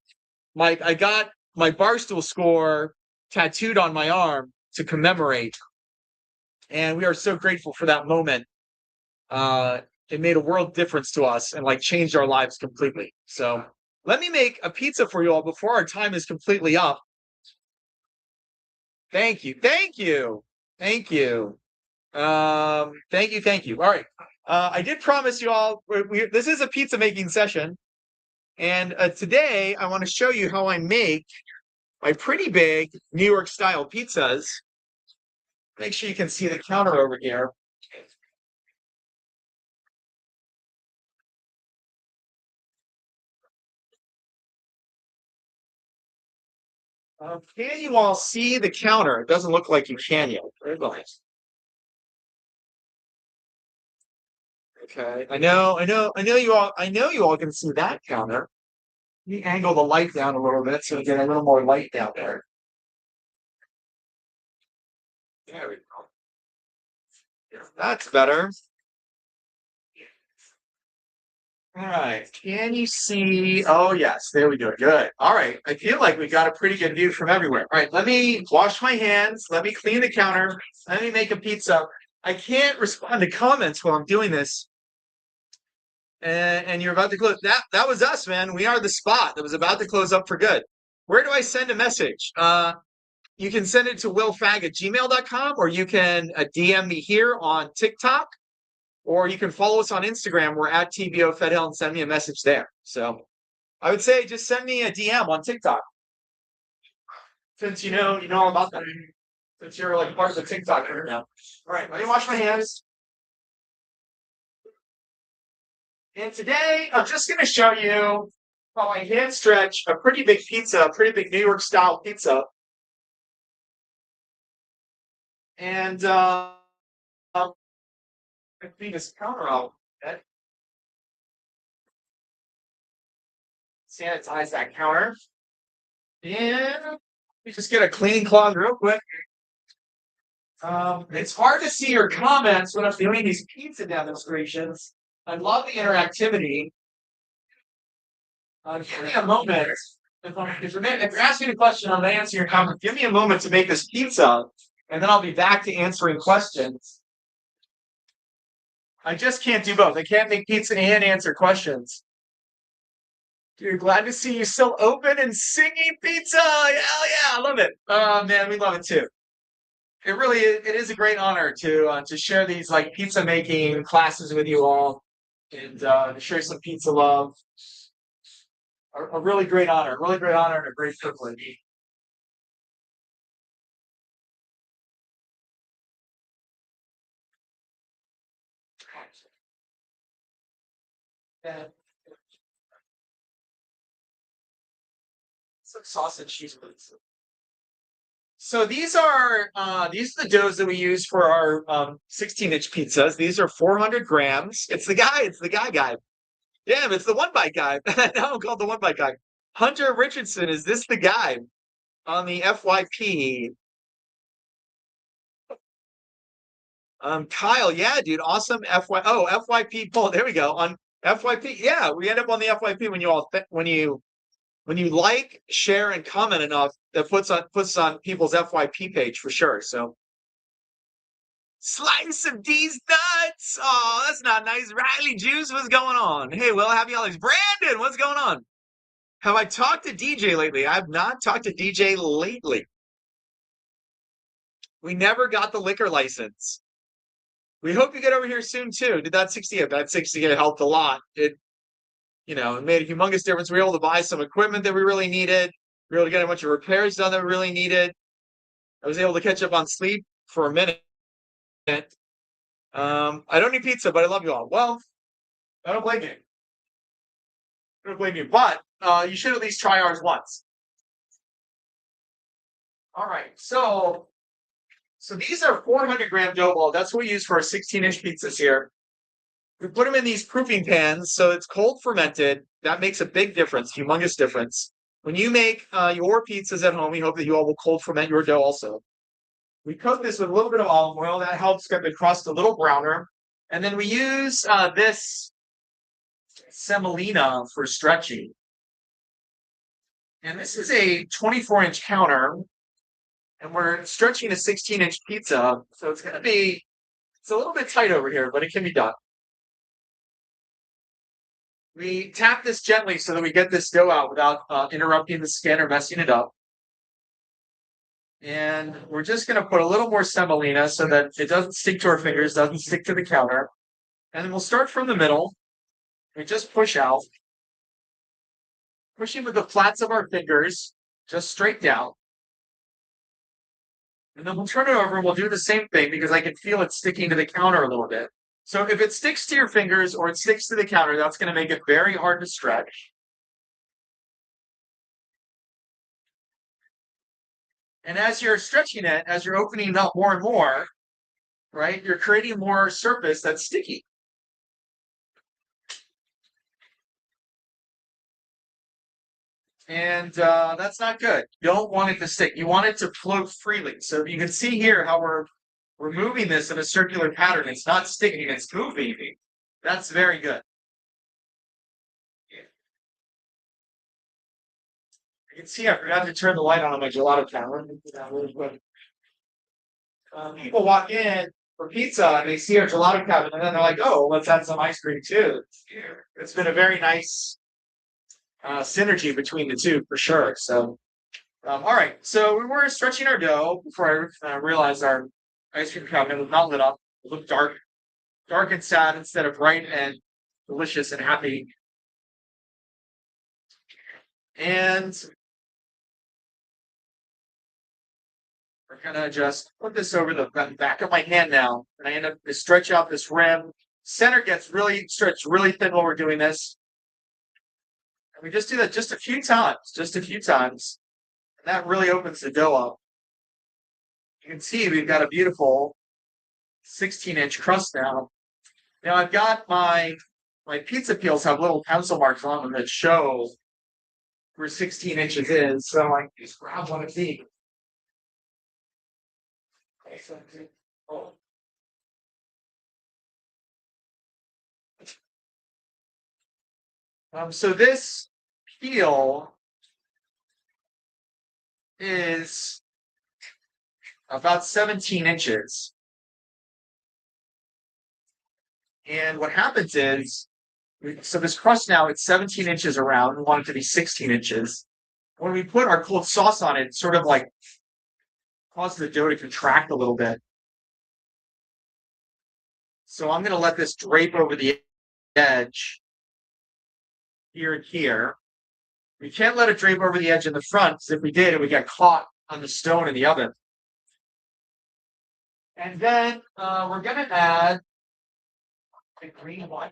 I got my Barstool score tattooed on my arm to commemorate. And we are so grateful for that moment. It made a world difference to us and changed our lives completely. So let me make a pizza for you all before our time is completely up. Thank you. Thank you. Thank you. Thank you. All right. I did promise you all, this is a pizza making session. And today I want to show you how I make my pretty big New York style pizzas. Make sure you can see the counter over here. Can you all see the counter? It doesn't look like you can yet. Very nice. Okay, I know you all can see that counter. Let me angle the light down a little bit so we get a little more light down there. There we go. That's better. All right. Can you see? Oh, yes. There we go. Good. All right. I feel like we got a pretty good view from everywhere. All right. Let me wash my hands. Let me clean the counter. Let me make a pizza. I can't respond to comments while I'm doing this. And you're about to close. That was us, man. We are the spot that was about to close up for good. Where do I send a message? You can send it to willfag@gmail.com, or you can DM me here on TikTok. or you can follow us on Instagram. We're at TBO FedHill and send me a message there. So I would say just send me a DM on TikTok since you know all about that. Since you're like part of the TikTok right now. All right, let me wash my hands. And today I'm just going to show you how I hand stretch a pretty big pizza, a pretty big New York style pizza. And clean this counter out. Sanitize that counter. And let me just get a cleaning cloth real quick. It's hard to see your comments when I'm doing these pizza demonstrations. I love the interactivity. Give me a moment. If you're asking a question, I'm going to answer your comment. Give me a moment to make this pizza, and then I'll be back to answering questions. I just can't do both. I can't make pizza and answer questions. Dude, glad to see you still open and singing pizza. Hell yeah, I love it. Oh man, we love it too. It is a great honor to share these like pizza making classes with you all and to share some pizza love. A really great honor, and a great privilege. Yeah. Some sausage cheese pizza. So these are the doughs that we use for our 16-inch pizzas. These are 400 grams. It's the guy. Damn, it's the one bite guy. Now I'm called the one bite guy. Hunter Richardson, is this the guy on the FYP? Kyle, yeah, dude, awesome FYP poll. There we go. On FYP, yeah, we end up on the FYP when you like, share, and comment enough, that puts on people's FYP page for sure. So slice of these nuts. Oh, that's not nice. Riley Juice, what's going on? Hey, Will, happy holidays. Brandon, what's going on? Have I talked to DJ lately? I've not talked to DJ lately. We never got the liquor license. We hope you get over here soon too. Did that 60? That 60 helped a lot. It made a humongous difference. We were able to buy some equipment that we really needed. We were able to get a bunch of repairs done that we really needed. I was able to catch up on sleep for a minute. I don't need pizza, but I love you all. Well, I don't blame you. I don't blame you, but you should at least try ours once. All right, so these are 400-gram dough balls. That's what we use for our 16-inch pizzas here. We put them in these proofing pans, so it's cold fermented. That makes a big difference, humongous difference. When you make your pizzas at home, we hope that you all will cold ferment your dough also. We coat this with a little bit of olive oil. That helps get the crust a little browner. And then we use this semolina for stretching. And this is a 24-inch counter. And we're stretching a 16-inch pizza. So it's a little bit tight over here, but it can be done. We tap this gently so that we get this dough out without interrupting the skin or messing it up. And we're just going to put a little more semolina so that it doesn't stick to our fingers, doesn't stick to the counter. And then we'll start from the middle. We just push out. Pushing with the flats of our fingers, just straight down. And then we'll turn it over and we'll do the same thing because I can feel it sticking to the counter a little bit. So if it sticks to your fingers or it sticks to the counter, that's going to make it very hard to stretch. And as you're stretching it, as you're opening it up more and more, right, you're creating more surface that's sticky. And that's not good. You don't want it to stick. You want it to float freely. So you can see here how we're moving this in a circular pattern. It's not sticking, it's moving. That's very good. You can see I forgot to turn the light on my gelato counter. People walk in for pizza and they see our gelato cabinet and then they're like, oh, let's add some ice cream too. It's been a very nice synergy between the two for sure. So, all right. So we were stretching our dough before I realized our ice cream cabinet was not lit up. It looked dark dark and sad instead of bright and delicious and happy. And we're gonna just put this over the back of my hand now, and I end up to stretch out this rim. Center gets really stretched really thin while we're doing this. And we just do that just a few times, and that really opens the dough up. You can see we've got a beautiful 16-inch crust now. Now I've got my pizza peels have little pencil marks on them that show where 16 inches is. So I just grab one of these. So this peel is about 17 inches. And what happens is, so this crust now, it's 17 inches around. We want it to be 16 inches. When we put our cold sauce on it, it sort of like causes the dough to contract a little bit. So I'm going to let this drape over the edge here and here. We can't let it drape over the edge in the front, because if we did, it would get caught on the stone in the oven. And then we're going to add the green one.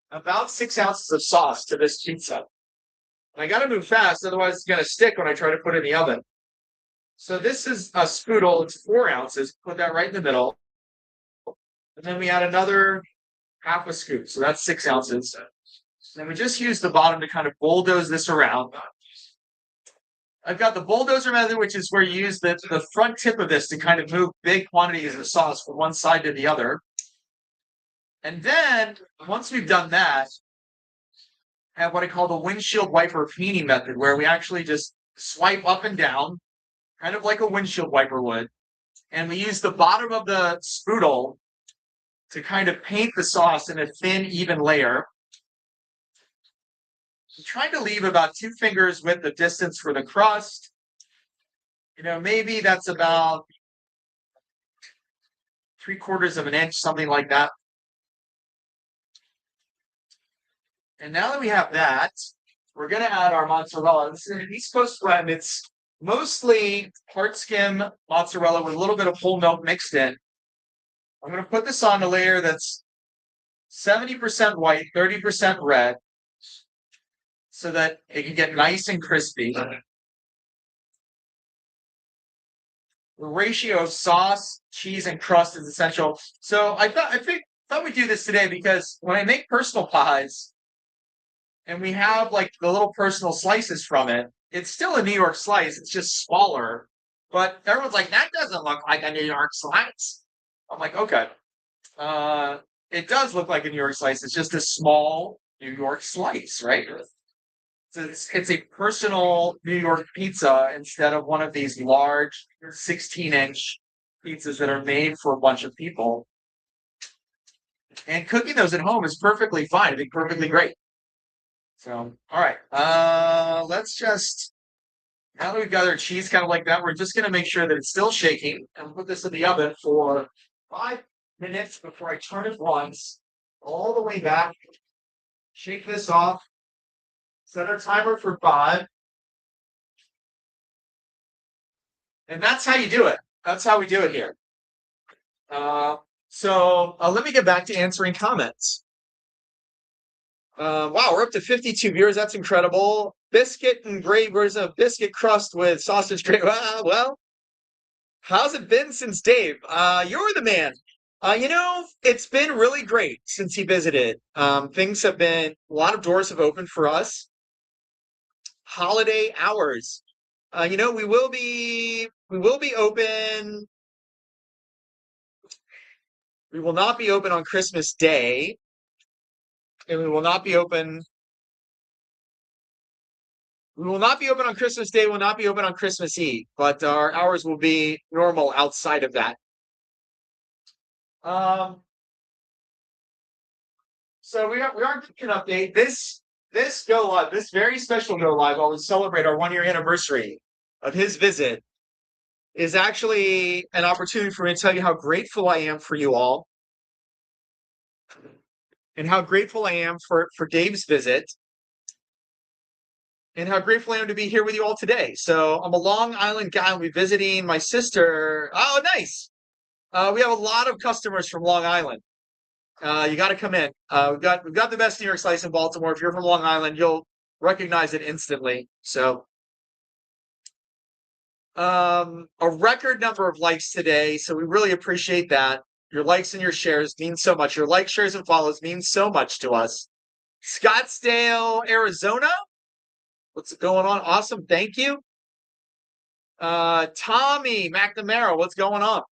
About 6 ounces of sauce to this pizza. And I got to move fast, otherwise it's going to stick when I try to put it in the oven. So this is a spoodle. It's 4 ounces. Put that right in the middle. And then we add another half a scoop. So that's 6 ounces. And then we just use the bottom to kind of bulldoze this around. I've got the bulldozer method, which is where you use the front tip of this to kind of move big quantities of sauce from one side to the other. And then, once we've done that, I have what I call the windshield wiper painting method, where we actually just swipe up and down, kind of like a windshield wiper would. And we use the bottom of the spoodle to kind of paint the sauce in a thin, even layer. I'm trying to leave about 2 fingers width of distance for the crust. Maybe that's about 3/4 of an inch, something like that. And now that we have that, we're going to add our mozzarella. This is an East Coast blend. It's mostly hard skim mozzarella with a little bit of whole milk mixed in. I'm going to put this on a layer that's 70% white, 30% red, so that it can get nice and crispy. The ratio of sauce, cheese, and crust is essential. So I thought we'd do this today because when I make personal pies, and we have like the little personal slices from it, it's still a New York slice. It's just smaller. But everyone's like, that doesn't look like a New York slice. I'm like, okay. It does look like a New York slice. It's just a small New York slice, right? So it's a personal New York pizza instead of one of these large 16-inch pizzas that are made for a bunch of people. And cooking those at home is perfectly fine. I think perfectly great. So, all right, let's just, now that we've got our cheese kind of like that, we're just going to make sure that it's still shaking and put this in the oven for 5 minutes before I turn it once, all the way back, shake this off, set our timer for 5, and that's how you do it. That's how we do it here. So let me get back to answering comments. Wow, we're up to 52 viewers. That's incredible. Biscuit and gravy version of biscuit crust with sausage gravy. Well, how's it been since Dave? You're the man. It's been really great since he visited. Things have been, a lot of doors have opened for us. Holiday hours. We will be open. We will not be open on Christmas Day. And we will not be open. We will not be open on Christmas Day. We will not be open on Christmas Eve. But our hours will be normal outside of that. So we are giving an update. This go live, this very special go live, while we celebrate our 1-year anniversary of his visit. is actually an opportunity for me to tell you how grateful I am for you all and how grateful I am for Dave's visit and how grateful I am to be here with you all today. So I'm a Long Island guy. I'll be visiting my sister. Oh, nice. We have a lot of customers from Long Island. You got to come in. We've got the best New York slice in Baltimore. If you're from Long Island, you'll recognize it instantly. So a record number of likes today. So we really appreciate that. Your likes and your shares mean so much. Your likes, shares, and follows mean so much to us. Scottsdale, Arizona. What's going on? Awesome. Thank you. Tommy McNamara, what's going on?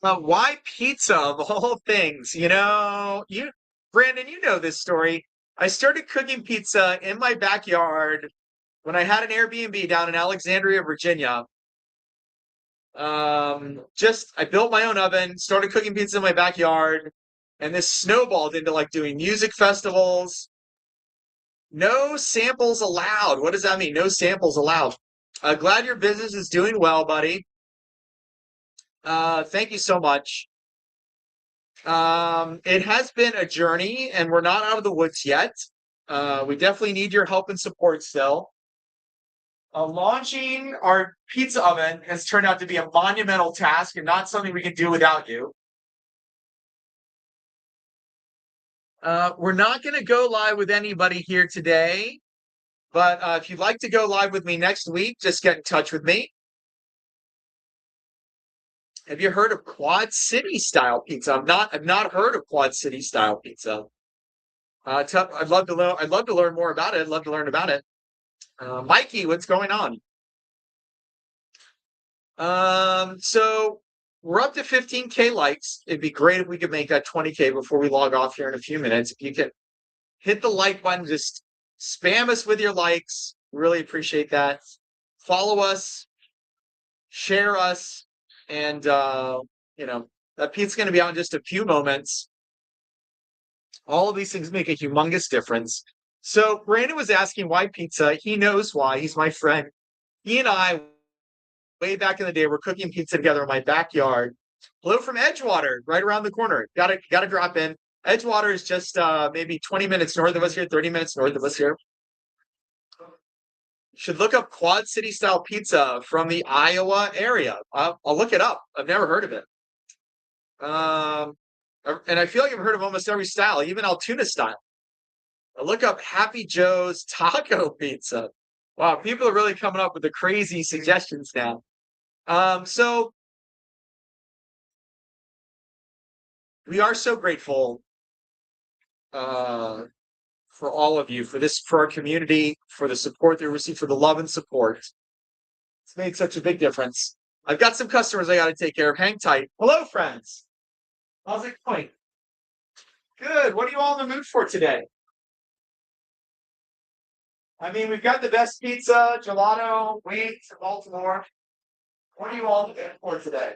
Why pizza of all things? Brandon, you know this story. I started cooking pizza in my backyard when I had an Airbnb down in Alexandria, Virginia. Just I built my own oven, started cooking pizza in my backyard, and this snowballed into like doing music festivals. No samples allowed. What does that mean? No samples allowed. Glad your business is doing well, buddy. Thank you so much. It has been a journey, and we're not out of the woods yet. We definitely need your help and support still. Launching our pizza oven has turned out to be a monumental task and not something we can do without you. We're not going to go live with anybody here today, but if you'd like to go live with me next week, just get in touch with me. Have you heard of Quad City style pizza? I've not heard of Quad City style pizza. I'd love to learn. I'd love to learn more about it. I'd love to learn about it. Mikey, what's going on? So we're up to 15K likes. It'd be great if we could make that 20K before we log off here in a few minutes. If you could hit the like button, just spam us with your likes. Really appreciate that. Follow us, share us, and that pizza's going to be out in just a few moments. All of these things make a humongous difference. So Brandon was asking why pizza. He knows why. He's my friend. He and I, way back in the day, were cooking pizza together in my backyard. Hello from Edgewater, right around the corner. Got to drop in. Edgewater is just maybe 20 minutes north of us here, 30 minutes north of us here. Should look up Quad City style pizza from the Iowa area. I'll look it up. I've never heard of it. And I feel like I've heard of almost every style, even Altoona style. I'll look up Happy Joe's Taco Pizza. Wow, people are really coming up with the crazy suggestions now. So we are so grateful for all of you, for our community, for the support that we receive, for the love and support. It's made such a big difference. I've got some customers I got to take care of. Hang tight. Hello, friends. How's it going? Good. What are you all in the mood for today? I mean, we've got the best pizza, gelato, wings in Baltimore. What are you all looking for today?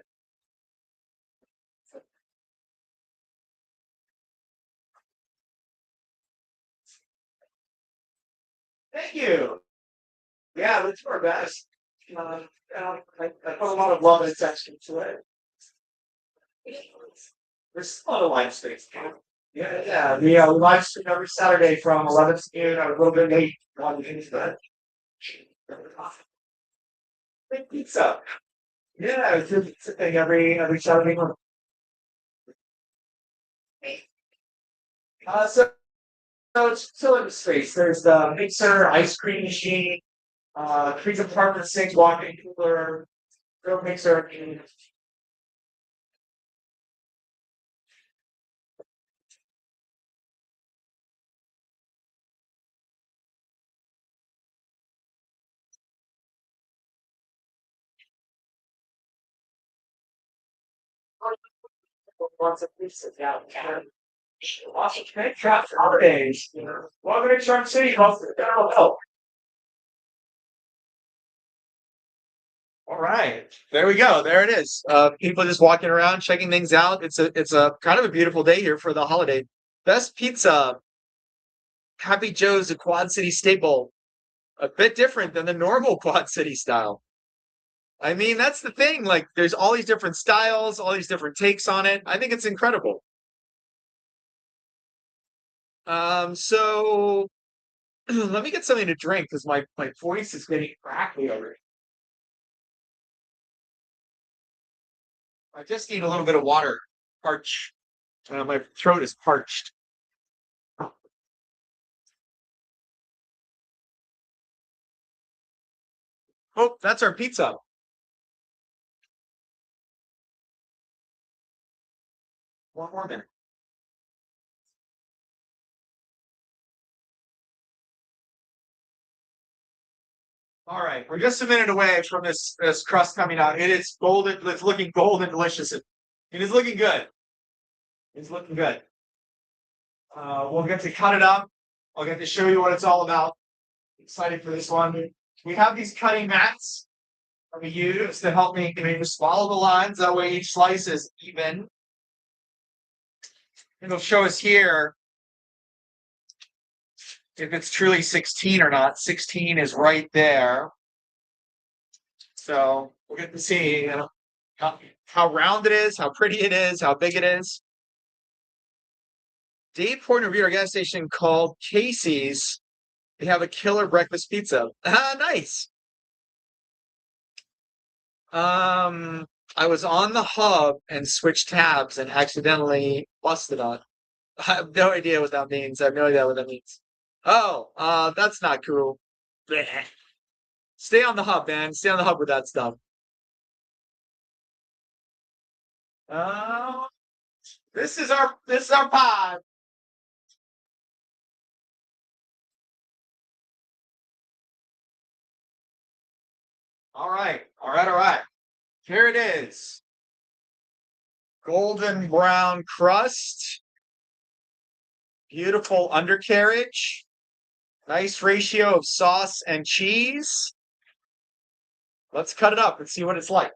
Thank you. Yeah, let's do our best. I put a lot of love and attention to it. There's a lot of live space. We live stream every Saturday from 11 to noon. I'm a little bit late on the internet. Big pizza. Yeah, it's a pizza thing every Saturday morning. So it's still in the space. There's the mixer, ice cream machine, three compartment sink, walk-in cooler, grill mixer. Lots of pizza down. Awesome. Okay, traps holidays. Welcome to Charm City, home for general help. All right, there we go. There it is. People just walking around, checking things out. It's a kind of a beautiful day here for the holiday. Best pizza. Happy Joe's, a Quad City staple. A bit different than the normal Quad City style. I mean, that's the thing. Like, there's all these different styles, all these different takes on it. I think it's incredible. So let me get something to drink because my voice is getting crackly already. I just need a little bit of water. Parch. My throat is parched. Oh, that's our pizza. One more minute. All right, we're just a minute away from this crust coming out. It is golden. It's looking golden delicious. It is looking good. It's looking good. We'll get to cut it up. I'll get to show you what it's all about. Excited for this one. We have these cutting mats that we use to help me just follow the lines. That way each slice is even. It'll show us here if it's truly 16 or not. 16 is right there. So we'll get to see how round it is, how pretty it is, how big it is. Dave Portner reviewed our gas station called Casey's. They have a killer breakfast pizza. Ah, nice. I was on the hub and switched tabs and accidentally busted on. I have no idea what that means. I have no idea what that means. Oh, that's not cool. Blech. Stay on the hub, man. Stay on the hub with that stuff. Uh, this is our pod. All right, all right, all right. Here it is. Golden brown crust. Beautiful undercarriage. Nice ratio of sauce and cheese. Let's cut it up and see what it's like.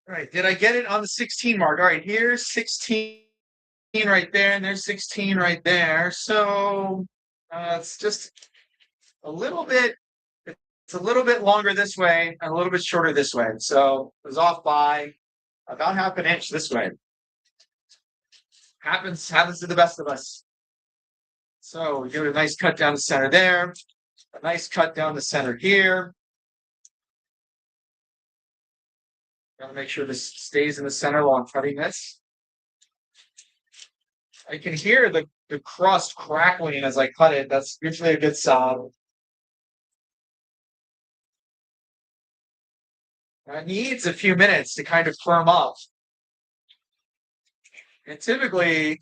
All right, did I get it on the 16 mark? All right, here's 16 right there, and there's 16 right there. So it's just a little bit, it's a little bit longer this way and a little bit shorter this way. So it was off by about half an inch this way. Happens to the best of us. So we give it a nice cut down the center there, a nice cut down the center here. Gotta make sure this stays in the center while I'm cutting this. I can hear the crust crackling as I cut it. That's usually a good sign. It needs a few minutes to kind of firm up. And typically,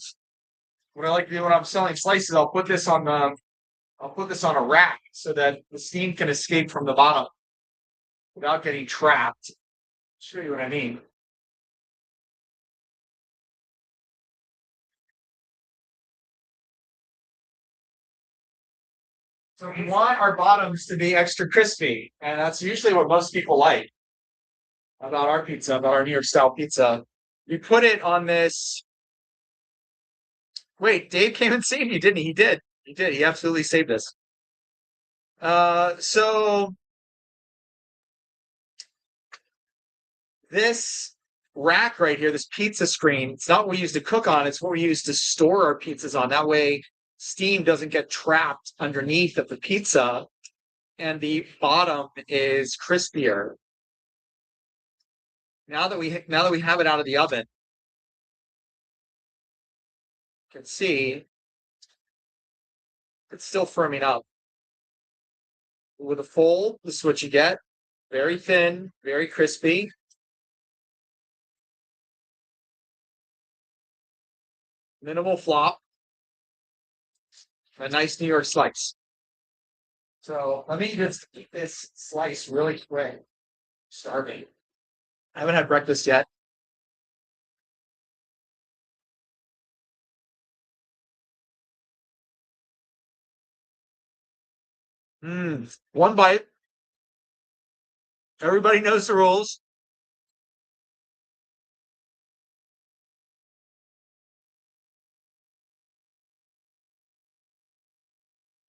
what I like to do when I'm selling slices, I'll put this on a rack so that the steam can escape from the bottom without getting trapped. Show you what I mean. So we want our bottoms to be extra crispy, and that's usually what most people like about our pizza, about our New York style pizza. You put it on this. Wait, Dave came and saved you, didn't he? He did. He did. He absolutely saved us. So this rack right here, this pizza screen, it's not what we use to cook on, it's what we use to store our pizzas on. That way, steam doesn't get trapped underneath of the pizza, and the bottom is crispier. Now that we have it out of the oven, you can see it's still firming up. With a fold, this is what you get. Very thin, very crispy. Minimal flop. A nice New York slice. So let me just eat this slice really quick. Starving. I haven't had breakfast yet. One bite. Everybody knows the rules.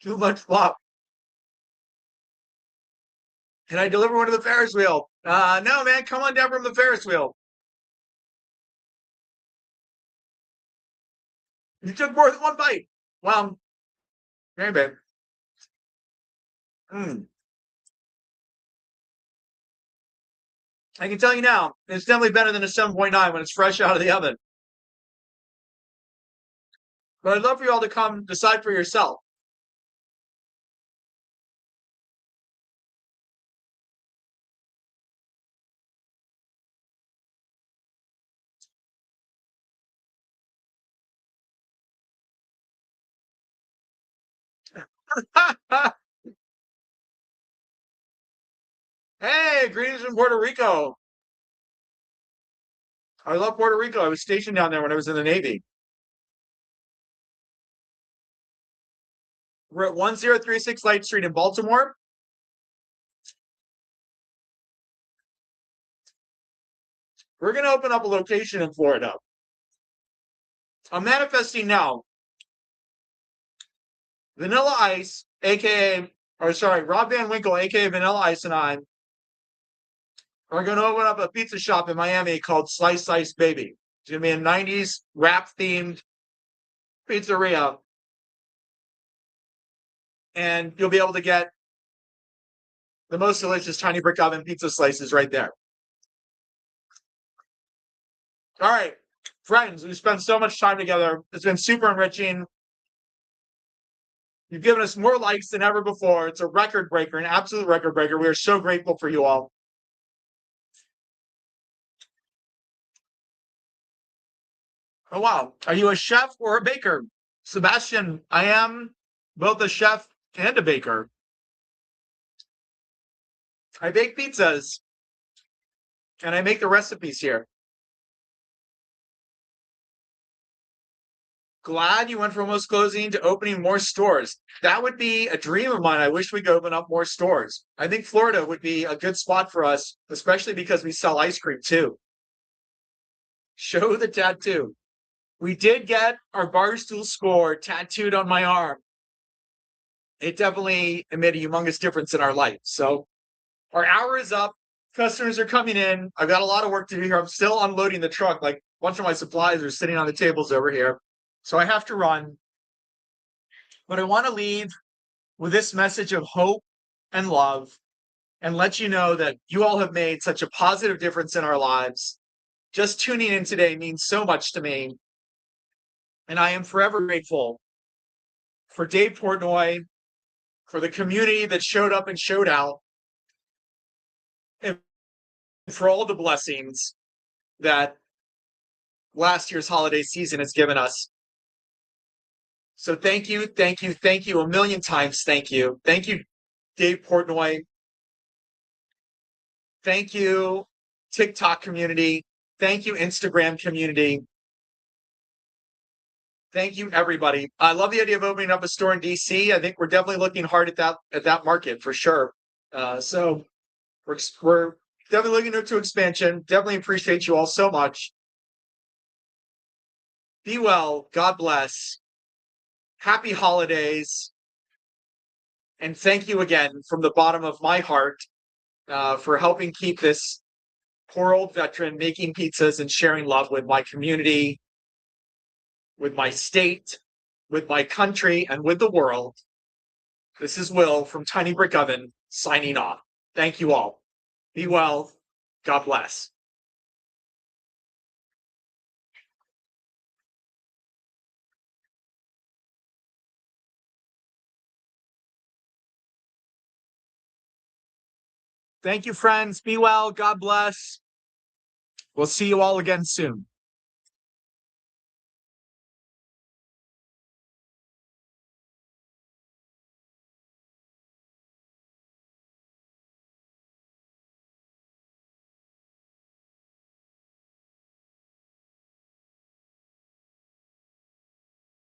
Too much flop. Can I deliver one to the Ferris wheel? No, man. Come on down from the Ferris wheel. You took more than one bite. Well, maybe. Mm. I can tell you now, it's definitely better than a 7.9 when it's fresh out of the oven. But I'd love for you all to come decide for yourself. Hey, greetings from Puerto Rico. I love Puerto Rico. I was stationed down there when I was in the Navy. We're at 1036 Light Street in Baltimore. We're going to open up a location in Florida. I'm manifesting now. Vanilla Ice, Rob Van Winkle, aka Vanilla Ice, and I are going to open up a pizza shop in Miami called Slice Ice Baby. It's going to be a 90s rap themed pizzeria. And you'll be able to get the most delicious tiny brick oven pizza slices right there. All right, friends, we spent so much time together. It's been super enriching. You've given us more likes than ever before. It's a record breaker, an absolute record breaker. We are so grateful for you all. Oh, wow. Are you a chef or a baker? Sebastian, I am both a chef and a baker. I bake pizzas and I make the recipes here. Glad you went from almost closing to opening more stores. That would be a dream of mine. I wish we could open up more stores. I think Florida would be a good spot for us, especially because we sell ice cream too. Show the tattoo. We did get our Barstool score tattooed on my arm. It definitely made a humongous difference in our life. So our hour is up. Customers are coming in. I've got a lot of work to do here. I'm still unloading the truck. Like a bunch of my supplies are sitting on the tables over here. So I have to run. But I want to leave with this message of hope and love and let you know that you all have made such a positive difference in our lives. Just tuning in today means so much to me. And I am forever grateful for Dave Portnoy, for the community that showed up and showed out, and for all the blessings that last year's holiday season has given us. So thank you, thank you, thank you a million times. Thank you. Thank you, Dave Portnoy. Thank you, TikTok community. Thank you, Instagram community. Thank you, everybody. I love the idea of opening up a store in DC. I think we're definitely looking hard at that market for sure. So we're definitely looking to expansion. Definitely appreciate you all so much. Be well. God bless. Happy holidays. And thank you again from the bottom of my heart for helping keep this poor old veteran making pizzas and sharing love with my community, with my state, with my country, and with the world. This is Will from Tiny Brick Oven signing off. Thank you all. Be well. God bless. Thank you, friends. Be well. God bless. We'll see you all again soon.